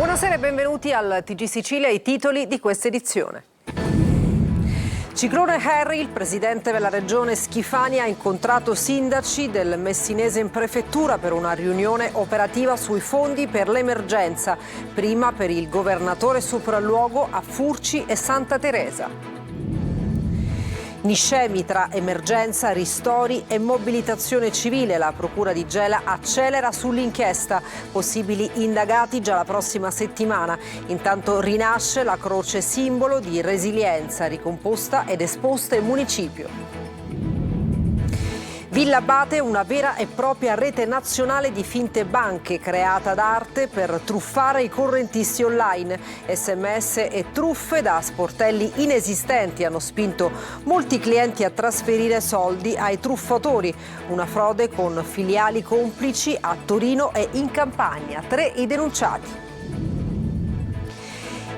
Buonasera e benvenuti al TG Sicilia, i titoli di questa edizione. Ciclone Harry, il presidente della regione Schifani ha incontrato sindaci del Messinese in prefettura per una riunione operativa sui fondi per l'emergenza, prima per il governatore sopralluogo a Furci e Santa Teresa. Niscemi tra emergenza, ristori e mobilitazione civile. La procura di Gela accelera sull'inchiesta. Possibili indagati già la prossima settimana. Intanto rinasce la croce simbolo di resilienza, ricomposta ed esposta in municipio. Villa Abate, una vera e propria rete nazionale di finte banche creata ad arte per truffare i correntisti online. SMS e truffe da sportelli inesistenti hanno spinto molti clienti a trasferire soldi ai truffatori. Una frode con filiali complici a Torino e in Campania. 3 i denunciati.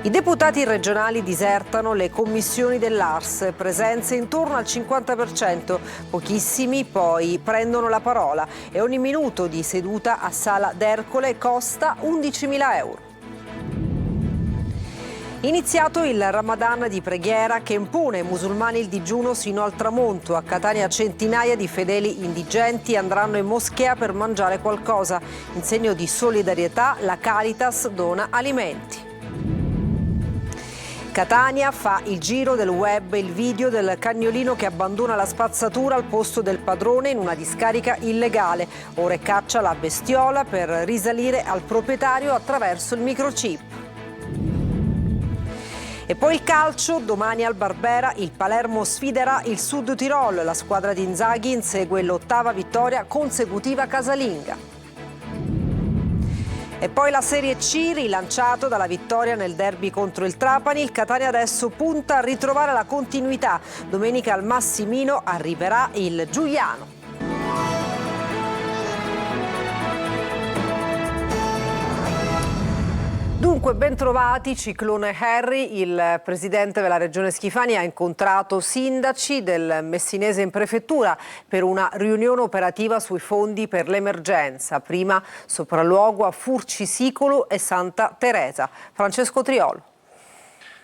I deputati regionali disertano le commissioni dell'Ars, presenze intorno al 50%, pochissimi poi prendono la parola e ogni minuto di seduta a Sala d'Ercole costa 11.000 euro. Iniziato il Ramadan di preghiera che impone ai musulmani il digiuno sino al tramonto. A Catania centinaia di fedeli indigenti andranno in moschea per mangiare qualcosa. In segno di solidarietà la Caritas dona alimenti. Catania fa il giro del web, il video del cagnolino che abbandona la spazzatura al posto del padrone in una discarica illegale. Ora caccia la bestiola per risalire al proprietario attraverso il microchip. E poi il calcio, domani al Barbera il Palermo sfiderà il Sud Tirol. La squadra di Inzaghi insegue l'8ª vittoria consecutiva casalinga. E poi la Serie C, rilanciato dalla vittoria nel derby contro il Trapani, il Catania adesso punta a ritrovare la continuità. Domenica al Massimino arriverà il Giuliano. Dunque, bentrovati. Ciclone Harry, il presidente della regione Schifani ha incontrato sindaci del Messinese in prefettura per una riunione operativa sui fondi per l'emergenza, prima sopralluogo a Furci Sicolo e Santa Teresa. Francesco Triolo.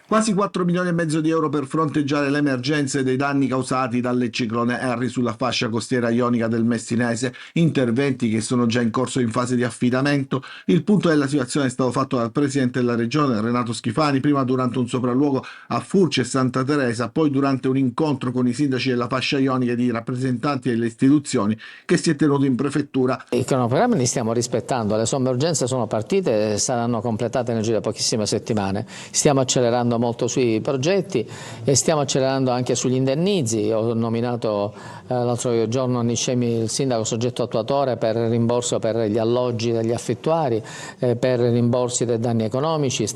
Quasi 4 milioni e mezzo di euro per fronteggiare le emergenze dei danni causati dal ciclone Harry sulla fascia costiera ionica del Messinese, interventi che sono già in corso in fase di affidamento. Il punto della situazione è stato fatto dal presidente della regione Renato Schifani, prima durante un sopralluogo a Furci e Santa Teresa, poi durante un incontro con i sindaci della fascia ionica e di rappresentanti delle istituzioni che si è tenuto in prefettura. I cronoprogrammi li stiamo rispettando, le sommergenze sono partite e saranno completate nel giro di pochissime settimane. Stiamo accelerando molto sui progetti e stiamo accelerando anche sugli indennizi. Ho nominato l'altro giorno Niscemi il sindaco soggetto attuatore per il rimborso per gli alloggi degli affittuari, per i rimborsi dei danni economici.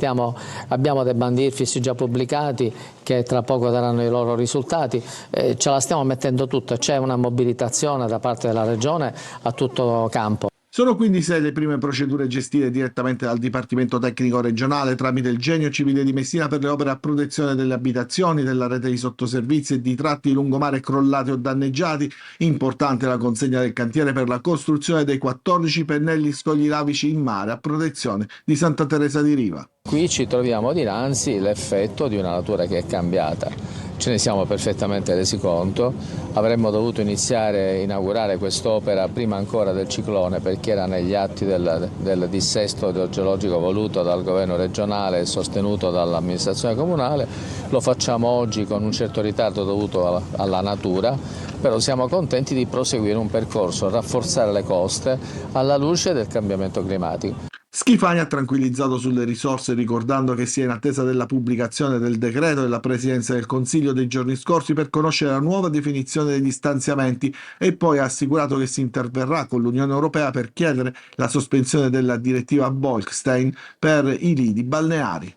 Abbiamo dei bandi fissi già pubblicati che tra poco daranno i loro risultati. Ce la stiamo mettendo tutta, c'è una mobilitazione da parte della regione a tutto campo. Sono quindi 6 le prime procedure gestite direttamente dal Dipartimento Tecnico Regionale tramite il Genio Civile di Messina per le opere a protezione delle abitazioni, della rete di sottoservizi e di tratti di lungomare crollati o danneggiati. Importante la consegna del cantiere per la costruzione dei 14 pennelli scogli lavici in mare a protezione di Santa Teresa di Riva. Qui ci troviamo dinanzi l'effetto di una natura che è cambiata. Ce ne siamo perfettamente resi conto, avremmo dovuto iniziare a inaugurare quest'opera prima ancora del ciclone perché era negli atti del dissesto idrogeologico voluto dal governo regionale e sostenuto dall'amministrazione comunale. Lo facciamo oggi con un certo ritardo dovuto alla natura, però siamo contenti di proseguire un percorso, rafforzare le coste alla luce del cambiamento climatico. Schifani ha tranquillizzato sulle risorse ricordando che si è in attesa della pubblicazione del decreto della Presidenza del Consiglio dei giorni scorsi per conoscere la nuova definizione degli stanziamenti e poi ha assicurato che si interverrà con l'Unione Europea per chiedere la sospensione della direttiva Bolkestein per i lidi balneari.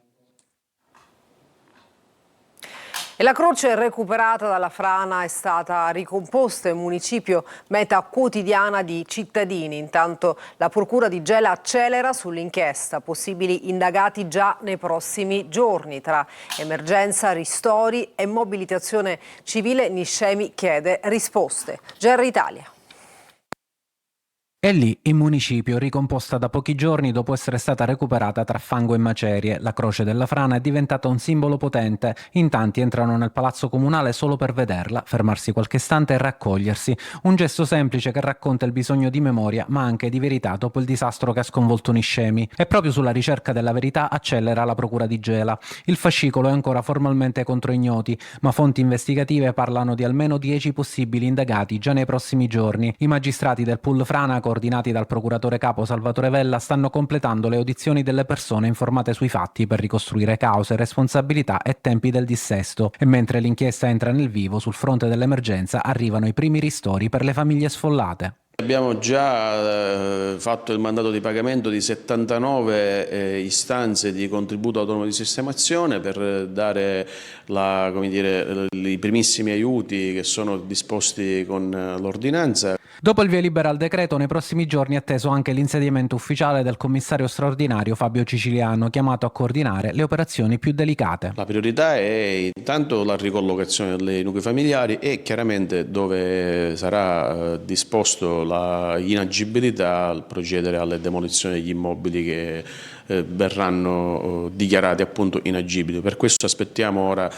E la croce recuperata dalla frana è stata ricomposta in municipio, meta quotidiana di cittadini. Intanto la procura di Gela accelera sull'inchiesta, possibili indagati già nei prossimi giorni. Tra emergenza, ristori e mobilitazione civile, Niscemi chiede risposte. GR Italia. E lì, in municipio, ricomposta da pochi giorni dopo essere stata recuperata tra fango e macerie, la croce della frana è diventata un simbolo potente. In tanti entrano nel palazzo comunale solo per vederla, fermarsi qualche istante e raccogliersi. Un gesto semplice che racconta il bisogno di memoria, ma anche di verità dopo il disastro che ha sconvolto Niscemi. E proprio sulla ricerca della verità accelera la procura di Gela. Il fascicolo è ancora formalmente contro ignoti, ma fonti investigative parlano di almeno 10 possibili indagati già nei prossimi giorni. I magistrati del pool frana, coordinati dal procuratore capo Salvatore Vella, stanno completando le audizioni delle persone informate sui fatti per ricostruire cause, responsabilità e tempi del dissesto. E mentre l'inchiesta entra nel vivo, sul fronte dell'emergenza arrivano i primi ristori per le famiglie sfollate. Abbiamo già fatto il mandato di pagamento di 79 istanze di contributo autonomo di sistemazione per dare i primissimi aiuti che sono disposti con l'ordinanza. Dopo il via libera al decreto, nei prossimi giorni è atteso anche l'insediamento ufficiale del commissario straordinario Fabio Ciciliano, chiamato a coordinare le operazioni più delicate. La priorità è intanto la ricollocazione dei nuclei familiari e chiaramente dove sarà disposto la inagibilità al procedere alle demolizioni degli immobili che verranno dichiarati appunto inagibili. Per questo aspettiamo ora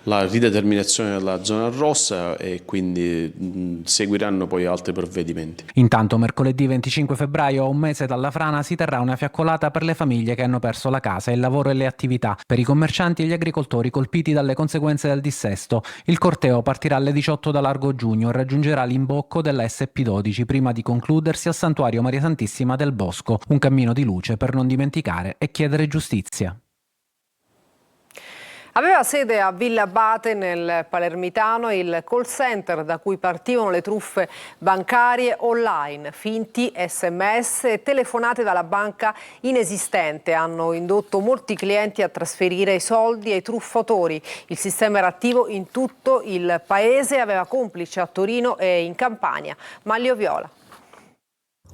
la rideterminazione della zona rossa e quindi seguiranno poi altri provvedimenti. Intanto mercoledì 25 febbraio, a un mese dalla frana, si terrà una fiaccolata per le famiglie che hanno perso la casa, il lavoro e le attività, per i commercianti e gli agricoltori colpiti dalle conseguenze del dissesto. Il corteo partirà alle 18 da Largo Giugno e raggiungerà l'imbocco della SP12 prima di concludersi al Santuario Maria Santissima del Bosco, un cammino di luce per non dimenticare e chiedere giustizia. Aveva sede a Villa Abate nel Palermitano il call center da cui partivano le truffe bancarie online. Finti SMS e telefonate dalla banca inesistente hanno indotto molti clienti a trasferire i soldi ai truffatori. Il sistema era attivo in tutto il paese e aveva complici a Torino e in Campania. Manlio Viola.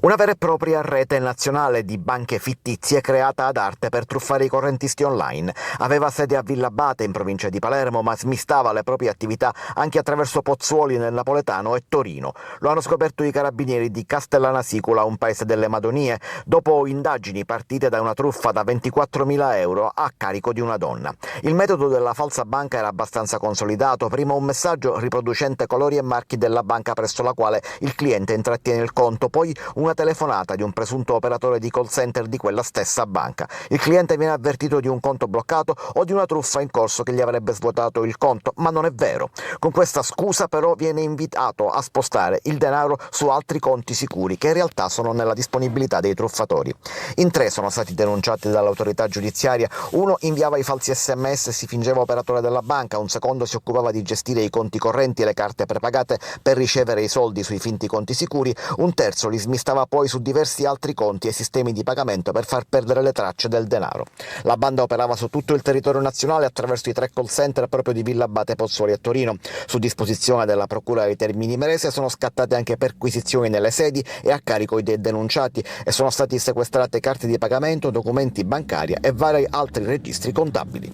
Una vera e propria rete nazionale di banche fittizie creata ad arte per truffare i correntisti online. Aveva sede a Villa Abate in provincia di Palermo, ma smistava le proprie attività anche attraverso Pozzuoli nel napoletano e Torino. Lo hanno scoperto i carabinieri di Castellana Sicula, un paese delle Madonie, dopo indagini partite da una truffa da 24.000 euro a carico di una donna. Il metodo della falsa banca era abbastanza consolidato. Prima un messaggio riproducente colori e marchi della banca presso la quale il cliente intrattiene il conto, poi una telefonata di un presunto operatore di call center di quella stessa banca. Il cliente viene avvertito di un conto bloccato o di una truffa in corso che gli avrebbe svuotato il conto, ma non è vero. Con questa scusa però viene invitato a spostare il denaro su altri conti sicuri che in realtà sono nella disponibilità dei truffatori. In 3 sono stati denunciati dall'autorità giudiziaria. Uno inviava i falsi SMS e si fingeva operatore della banca, un secondo si occupava di gestire i conti correnti e le carte prepagate per ricevere i soldi sui finti conti sicuri, un terzo li smistava poi su diversi altri conti e sistemi di pagamento per far perdere le tracce del denaro. La banda operava su tutto il territorio nazionale attraverso i 3 call center proprio di Villa Abate, Pozzuoli e Torino. Su disposizione della Procura di Termini Imerese sono scattate anche perquisizioni nelle sedi e a carico dei denunciati e sono stati sequestrate carte di pagamento, documenti bancari e vari altri registri contabili.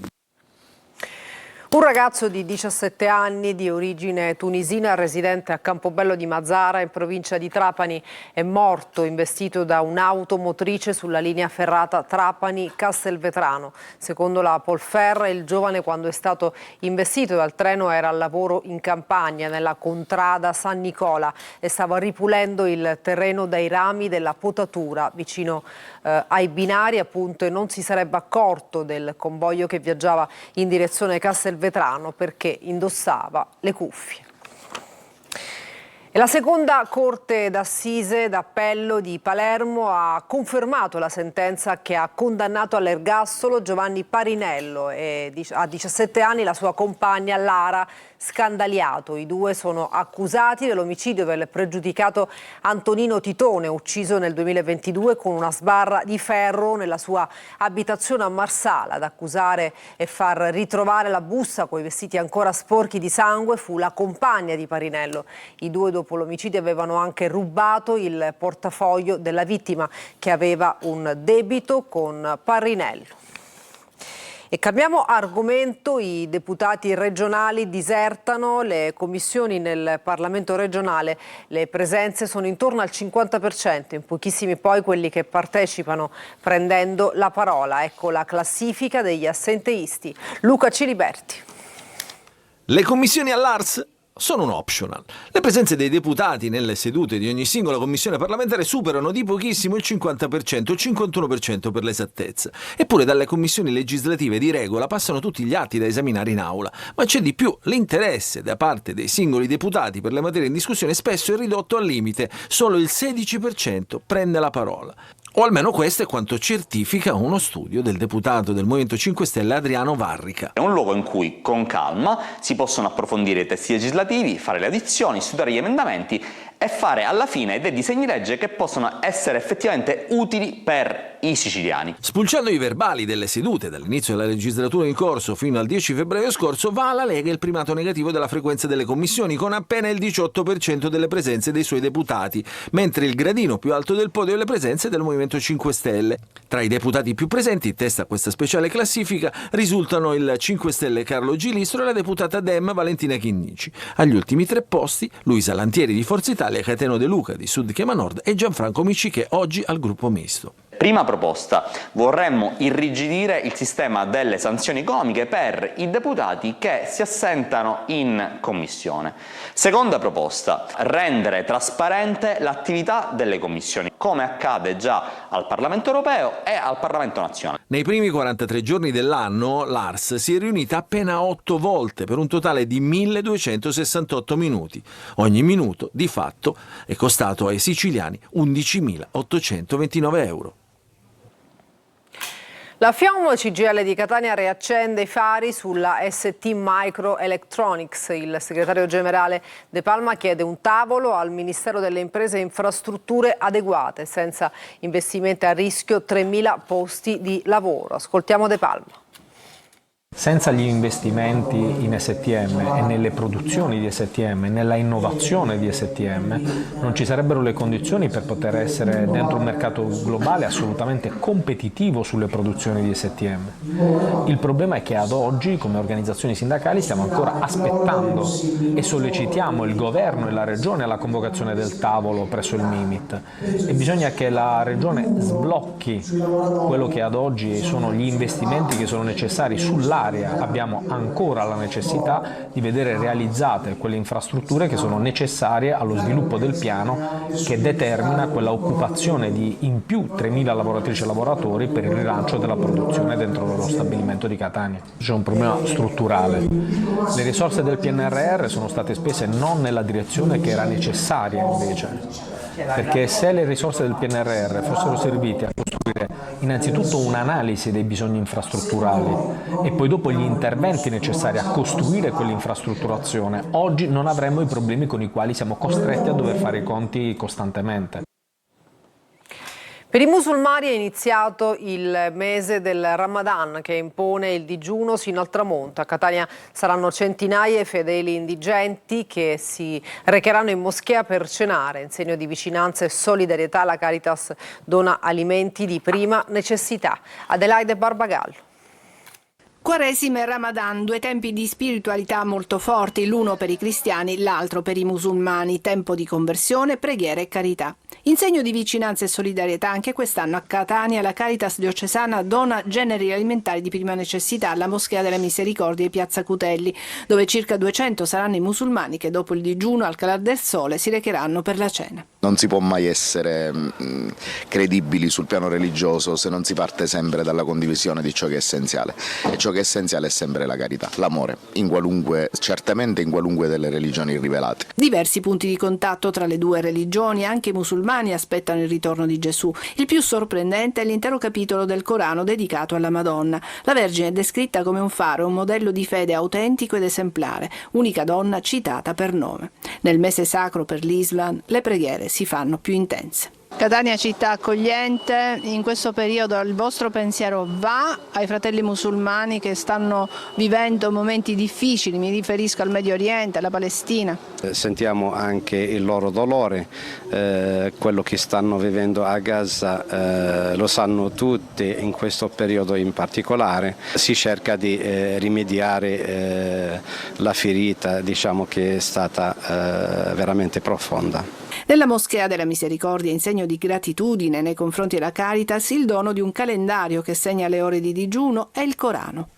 Un ragazzo di 17 anni di origine tunisina, residente a Campobello di Mazara in provincia di Trapani, è morto investito da un'automotrice sulla linea ferrata Trapani-Castelvetrano. Secondo la Polfer, il giovane, quando è stato investito dal treno, era al lavoro in campagna nella contrada San Nicola e stava ripulendo il terreno dai rami della potatura vicino ai binari, appunto, e non si sarebbe accorto del convoglio che viaggiava in direzione Castelvetrano perché indossava le cuffie. E la seconda Corte d'Assise d'Appello di Palermo ha confermato la sentenza che ha condannato all'ergastolo Giovanni Parinello e a 17 anni la sua compagna Lara Scandaliato. I due sono accusati dell'omicidio del pregiudicato Antonino Titone, ucciso nel 2022 con una sbarra di ferro nella sua abitazione a Marsala. Ad accusare e far ritrovare la busta coi vestiti ancora sporchi di sangue fu la compagna di Parinello. I due dopo l'omicidio avevano anche rubato il portafoglio della vittima che aveva un debito con Parinello. E cambiamo argomento, i deputati regionali disertano le commissioni nel Parlamento regionale, le presenze sono intorno al 50%, in pochissimi poi quelli che partecipano prendendo la parola. Ecco la classifica degli assenteisti. Luca Ciliberti. Le commissioni all'ARS sono un optional. Le presenze dei deputati nelle sedute di ogni singola commissione parlamentare superano di pochissimo il 50%, il 51% per l'esattezza. Eppure dalle commissioni legislative di regola passano tutti gli atti da esaminare in aula. Ma c'è di più, l'interesse da parte dei singoli deputati per le materie in discussione spesso è ridotto al limite. Solo il 16% prende la parola. O almeno questo è quanto certifica uno studio del deputato del Movimento 5 Stelle Adriano Varrica. È un luogo in cui con calma si possono approfondire i testi legislativi, fare le addizioni, studiare gli emendamenti e fare alla fine dei disegni di legge che possono essere effettivamente utili per i siciliani. Spulciando i verbali delle sedute dall'inizio della legislatura in corso fino al 10 febbraio scorso, va alla Lega il primato negativo della frequenza delle commissioni, con appena il 18% delle presenze dei suoi deputati, mentre il gradino più alto del podio è le presenze del Movimento 5 Stelle. Tra i deputati più presenti, in testa a questa speciale classifica, risultano il 5 Stelle Carlo Gilistro e la deputata Dem Valentina Chinnici. Agli ultimi 3 posti, Luisa Lantieri di Forza Italia, Cateno De Luca di Sud Chiama Nord e Gianfranco Miccichè, oggi al gruppo misto. Prima proposta, vorremmo irrigidire il sistema delle sanzioni economiche per i deputati che si assentano in commissione. Seconda proposta, rendere trasparente l'attività delle commissioni, come accade già al Parlamento europeo e al Parlamento nazionale. Nei primi 43 giorni dell'anno l'ARS si è riunita appena 8 volte per un totale di 1268 minuti. Ogni minuto, di fatto, è costato ai siciliani 11.829 euro. La FIOM CGIL di Catania riaccende i fari sulla ST Microelectronics. Il segretario generale De Palma chiede un tavolo al Ministero delle Imprese e Infrastrutture adeguate, senza investimenti a rischio 3.000 posti di lavoro. Ascoltiamo De Palma. Senza gli investimenti in STM e nelle produzioni di STM, nella innovazione di STM, non ci sarebbero le condizioni per poter essere dentro un mercato globale assolutamente competitivo sulle produzioni di STM. Il problema è che ad oggi, come organizzazioni sindacali, stiamo ancora aspettando e sollecitiamo il governo e la regione alla convocazione del tavolo presso il Mimit. E bisogna che la regione sblocchi quello che ad oggi sono gli investimenti che sono necessari sull'area. Abbiamo ancora la necessità di vedere realizzate quelle infrastrutture che sono necessarie allo sviluppo del piano che determina quella occupazione di in più 3.000 lavoratrici e lavoratori per il rilancio della produzione dentro lo stabilimento di Catania. C'è un problema strutturale. Le risorse del PNRR sono state spese non nella direzione che era necessaria invece. Perché se le risorse del PNRR fossero servite a costruire innanzitutto un'analisi dei bisogni infrastrutturali e poi dopo gli interventi necessari a costruire quell'infrastrutturazione, oggi non avremmo i problemi con i quali siamo costretti a dover fare i conti costantemente. Per i musulmani è iniziato il mese del Ramadan che impone il digiuno sino al tramonto. A Catania saranno centinaia i fedeli indigenti che si recheranno in moschea per cenare. In segno di vicinanza e solidarietà la Caritas dona alimenti di prima necessità. Adelaide Barbagallo. Quaresima e Ramadan, 2 tempi di spiritualità molto forti, l'uno per i cristiani, l'altro per i musulmani, tempo di conversione, preghiera e carità. In segno di vicinanza e solidarietà anche quest'anno a Catania la Caritas diocesana dona generi alimentari di prima necessità alla Moschea della Misericordia e Piazza Cutelli, dove circa 200 saranno i musulmani che dopo il digiuno al calar del sole si recheranno per la cena. Non si può mai essere credibili sul piano religioso se non si parte sempre dalla condivisione di ciò che è essenziale. E ciò che è essenziale è sempre la carità, l'amore, certamente in qualunque delle religioni rivelate. Diversi punti di contatto tra le due religioni, anche i musulmani aspettano il ritorno di Gesù. Il più sorprendente è l'intero capitolo del Corano dedicato alla Madonna. La Vergine è descritta come un faro, un modello di fede autentico ed esemplare, unica donna citata per nome. Nel mese sacro per l'Islam le preghiere si fanno più intense. Catania città accogliente, in questo periodo il vostro pensiero va ai fratelli musulmani che stanno vivendo momenti difficili, mi riferisco al Medio Oriente, alla Palestina. Sentiamo anche il loro dolore, quello che stanno vivendo a Gaza lo sanno tutti in questo periodo in particolare. Si cerca di rimediare la ferita, diciamo, che è stata veramente profonda. Nella Moschea della Misericordia, in segno di gratitudine nei confronti della Caritas, il dono di un calendario che segna le ore di digiuno e il Corano.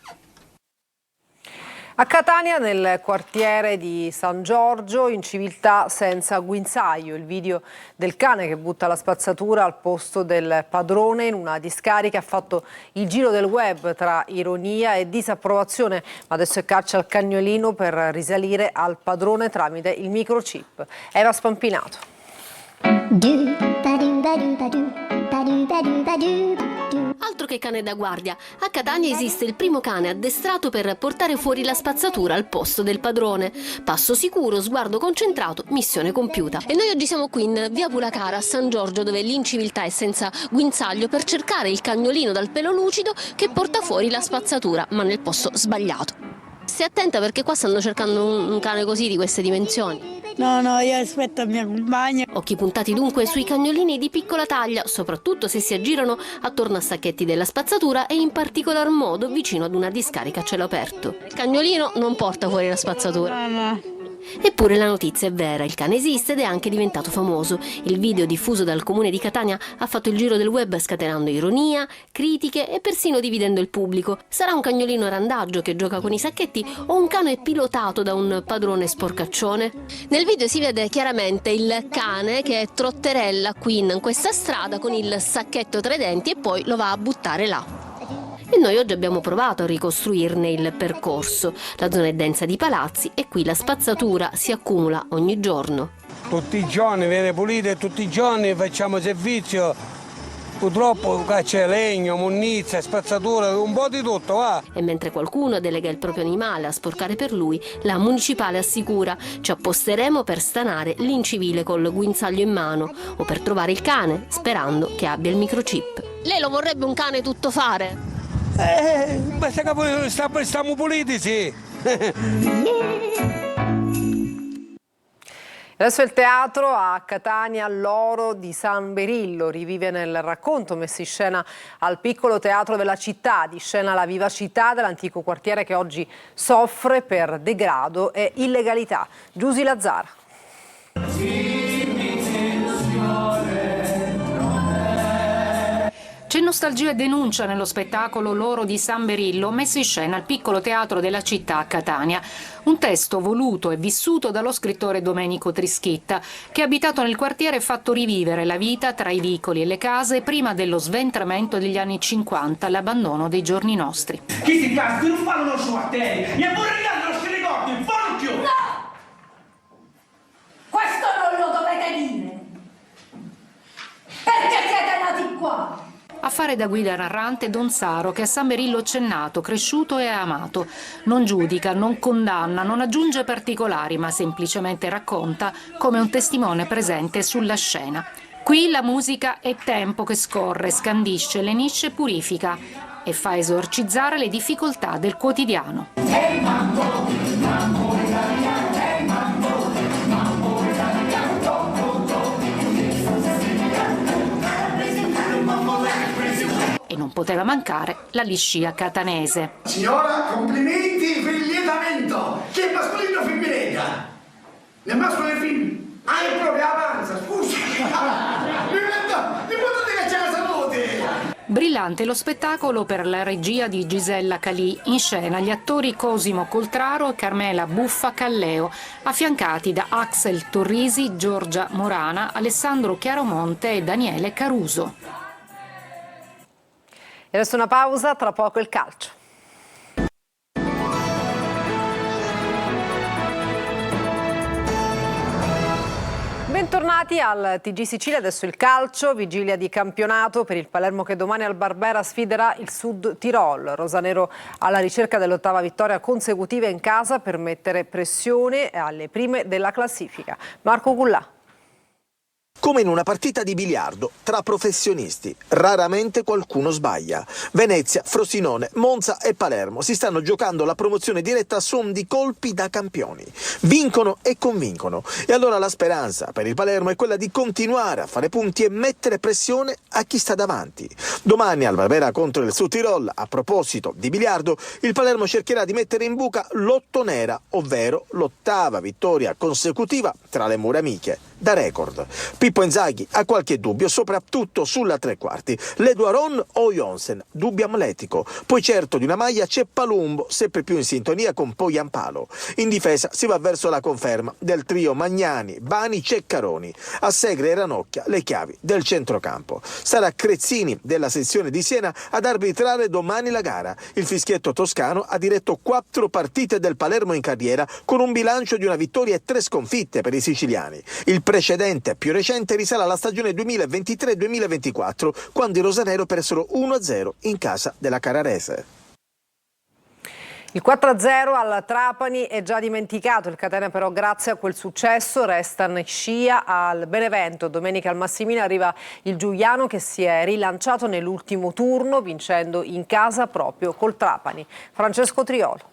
A Catania, nel quartiere di San Giorgio, in civiltà senza guinzaglio, il video del cane che butta la spazzatura al posto del padrone in una discarica ha fatto il giro del web tra ironia e disapprovazione, ma adesso è caccia al cagnolino per risalire al padrone tramite il microchip. Eva Spampinato. Altro che cane da guardia, a Catania esiste il primo cane addestrato per portare fuori la spazzatura al posto del padrone. Passo sicuro, sguardo concentrato, missione compiuta. E noi oggi siamo qui in via Pulacara a San Giorgio, dove l'inciviltà è senza guinzaglio, per cercare il cagnolino dal pelo lucido che porta fuori la spazzatura, ma nel posto sbagliato. Stai attenta perché qua stanno cercando un cane così di queste dimensioni. No, io aspetto mia compagna. Occhi puntati dunque sui cagnolini di piccola taglia, soprattutto se si aggirano attorno a sacchetti della spazzatura e in particolar modo vicino ad una discarica a cielo aperto. Il cagnolino non porta fuori la spazzatura. No. Eppure la notizia è vera, il cane esiste ed è anche diventato famoso. Il video diffuso dal comune di Catania ha fatto il giro del web scatenando ironia, critiche e persino dividendo il pubblico. Sarà un cagnolino randaggio che gioca con i sacchetti o un cane pilotato da un padrone sporcaccione? Nel video si vede chiaramente il cane che trotterella qui in questa strada con il sacchetto tra i denti e poi lo va a buttare là. E noi oggi abbiamo provato a ricostruirne il percorso. La zona è densa di palazzi e qui la spazzatura si accumula ogni giorno. Tutti i giorni viene pulita e tutti i giorni facciamo servizio. Purtroppo qua c'è legno, monnezza, spazzatura, un po' di tutto, va. E mentre qualcuno delega il proprio animale a sporcare per lui, la municipale assicura: ci apposteremo per stanare l'incivile col guinzaglio in mano o per trovare il cane, sperando che abbia il microchip. Lei lo vorrebbe un cane tuttofare? Basta che stiamo puliti, sì. Adesso il teatro a Catania, l'oro di San Berillo rivive nel racconto messo in scena al piccolo teatro della città, di scena la vivacità dell'antico quartiere che oggi soffre per degrado e illegalità. Giusy Lazzara. C'è nostalgia e denuncia nello spettacolo L'oro di San Berillo, messo in scena al piccolo teatro della città a Catania. Un testo voluto e vissuto dallo scrittore Domenico Trischitta, che abitato nel quartiere ha fatto rivivere la vita tra i vicoli e le case prima dello sventramento degli anni 50, l'abbandono dei giorni nostri. Chi si cazzo non fanno uno sciuattelli? E pure gli altri non si ricordi, non fanno più! No! Questo non lo dovete dire! Perché siete nati qua? A fare da guida narrante Don Saro, che a San Berillo c'è nato, cresciuto e amato. Non giudica, non condanna, non aggiunge particolari, ma semplicemente racconta come un testimone presente sulla scena. Qui la musica è tempo che scorre, scandisce, lenisce e purifica e fa esorcizzare le difficoltà del quotidiano. E non poteva mancare la liscia catanese. Signora, complimenti per il lietamento! Che mascolino femminile! Nel mascolino femminile? Ah, è proprio avanza, scusa! Mi potete che c'è la salute! Brillante lo spettacolo per la regia di Gisella Calì, in scena gli attori Cosimo Coltraro e Carmela Buffa Calleo, affiancati da Axel Torrisi, Giorgia Morana, Alessandro Chiaromonte e Daniele Caruso. E adesso una pausa, tra poco il calcio. Bentornati al TG Sicilia, adesso il calcio, vigilia di campionato per il Palermo che domani al Barbera sfiderà il Sud Tirol. Rosanero alla ricerca dell'8ª vittoria consecutiva in casa per mettere pressione alle prime della classifica. Marco Gullà. Come in una partita di biliardo tra professionisti, raramente qualcuno sbaglia. Venezia, Frosinone, Monza e Palermo si stanno giocando la promozione diretta a suon di colpi da campioni. Vincono e convincono. E allora la speranza per il Palermo è quella di continuare a fare punti e mettere pressione a chi sta davanti. Domani al Barbera contro il Südtirol, a proposito di biliardo, il Palermo cercherà di mettere in buca l'otto nera, ovvero l'8ª vittoria consecutiva tra le mura amiche, da record. Pippo Inzaghi ha qualche dubbio, soprattutto sulla tre quarti. Leduaron o Jonsen, dubbio amletico. Poi certo di una maglia c'è Palumbo, sempre più in sintonia con Poyampalo. In difesa si va verso la conferma del trio Magnani, Bani, Ceccaroni. A Segre e Ranocchia le chiavi del centrocampo. Sarà Crezzini della sezione di Siena ad arbitrare domani la gara. Il fischietto toscano ha diretto 4 partite del Palermo in carriera con un bilancio di una vittoria e 3 sconfitte per i siciliani. Il precedente più recente risale alla stagione 2023-2024, quando i rosanero persero 1-0 in casa della Carrarese. Il 4-0 al Trapani è già dimenticato, il Catania però grazie a quel successo resta in scia al Benevento. Domenica al Massimino arriva il Giuliano che si è rilanciato nell'ultimo turno vincendo in casa proprio col Trapani. Francesco Triolo.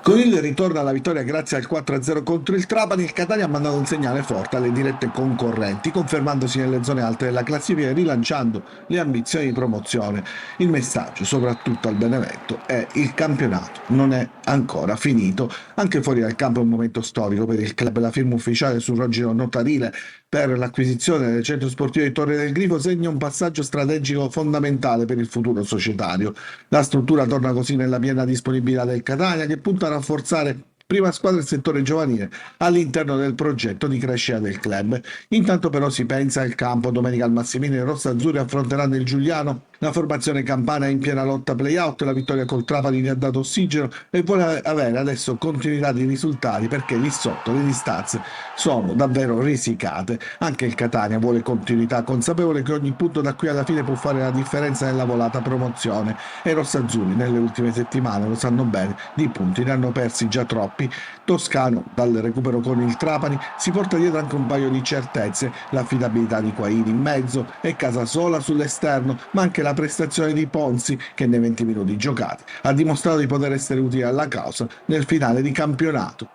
Con il ritorno alla vittoria grazie al 4-0 contro il Trapani, il Catania ha mandato un segnale forte alle dirette concorrenti, confermandosi nelle zone alte della classifica e rilanciando le ambizioni di promozione. Il messaggio, soprattutto al Benevento, è: il campionato non è ancora finito. Anche fuori dal campo è un momento storico per il club. La firma ufficiale sul rogino notarile per l'acquisizione del centro sportivo di Torre del Grifo segna un passaggio strategico fondamentale per il futuro societario. La struttura torna così nella piena disponibilità del Catania, che punta a rafforzare prima squadra del settore giovanile all'interno del progetto di crescita del club. Intanto però si pensa al campo. Domenica al Massimino i rossazzurri affronteranno il Giuliano. La formazione campana è in piena lotta play-out, la vittoria col Trapani gli ha dato ossigeno e vuole avere adesso continuità di risultati, perché lì sotto le distanze sono davvero risicate. Anche il Catania vuole continuità, consapevole che ogni punto da qui alla fine può fare la differenza nella volata promozione, e i rossazzurri nelle ultime settimane lo sanno bene, di punti ne hanno persi già troppi. Toscano, dal recupero con il Trapani, si porta dietro anche un paio di certezze: l'affidabilità di Quaini in mezzo e Casasola sull'esterno, ma anche la prestazione di Ponzi, che nei 20 minuti giocati ha dimostrato di poter essere utile alla causa nel finale di campionato.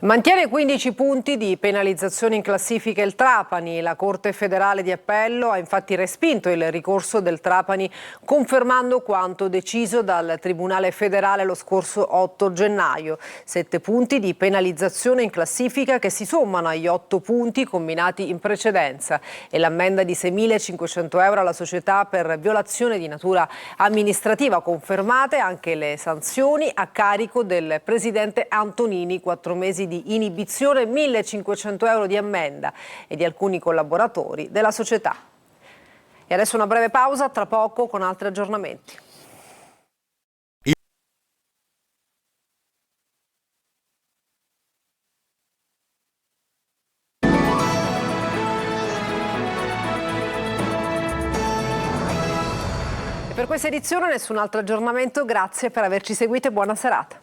Mantiene 15 punti di penalizzazione in classifica il Trapani. La Corte federale di appello ha infatti respinto il ricorso del Trapani, confermando quanto deciso dal Tribunale federale lo scorso 8 gennaio. 7 punti di penalizzazione in classifica che si sommano agli 8 punti combinati in precedenza, e l'ammenda di 6.500 euro alla società per violazione di natura amministrativa. Confermate anche le sanzioni a carico del presidente Antonini: 4 mesi di inibizione, 1.500 euro di ammenda, e di alcuni collaboratori della società. E adesso una breve pausa, tra poco con altri aggiornamenti. E per questa edizione nessun altro aggiornamento, grazie per averci seguito e buona serata.